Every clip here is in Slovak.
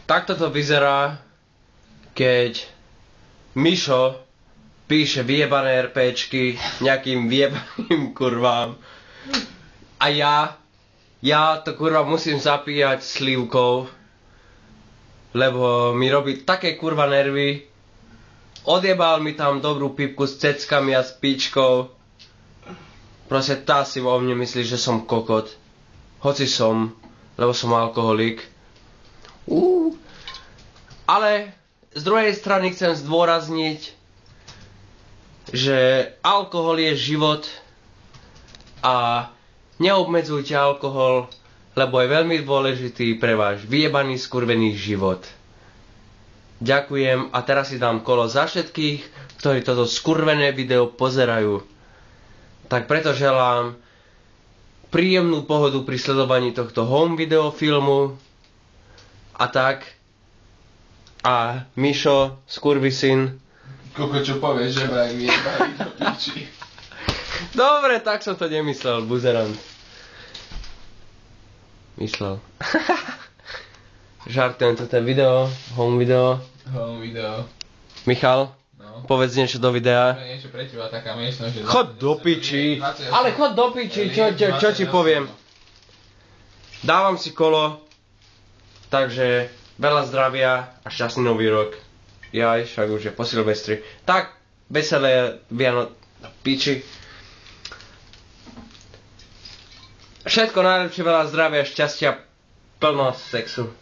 Takto to vyzerá, keď Mišo píše vyjebané RPčky nejakým vyjebaným kurvám a ja to kurva musím zapíjať slívkou, lebo mi robí také kurva nervy. Odjebal mi tam dobrú pipku s ceckami a s píčkou. Proste tá si vo mne myslí, že som kokot. Hoci som, lebo som alkoholik. Ale z druhej strany chcem zdôrazniť, že alkohol je život a neobmedzujte alkohol, lebo je veľmi dôležitý pre váš vyjebaný skurvený život. Ďakujem a teraz si dám kolo za všetkých, ktorí toto skurvené video pozerajú. Tak preto želám príjemnú pohodu pri sledovaní tohto home video filmu a tak. A Mišo, skurvisyn. Koko, čo povieš, že vraj vyjebali do piči. Dobre, tak som to nemyslel, buzerant. Myslel. Žartujem, toto je video, home video. Home video. Michal, No. povedz niečo do videa. To je niečo pre teba, taká miestnosť, že... Chod do piči, ale chod do piči, čo ti poviem. Dávam si kolo, takže veľa zdravia a šťastný nový rok. Jaj, však už je po Silvestri. Tak, veselé Vianoce, piči. Všetko najlepšie, veľa zdravia, šťastia, plno sexu.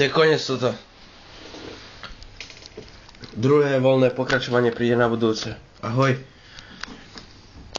To je koniec toto. Druhé voľné pokračovanie príde na budúce. Ahoj.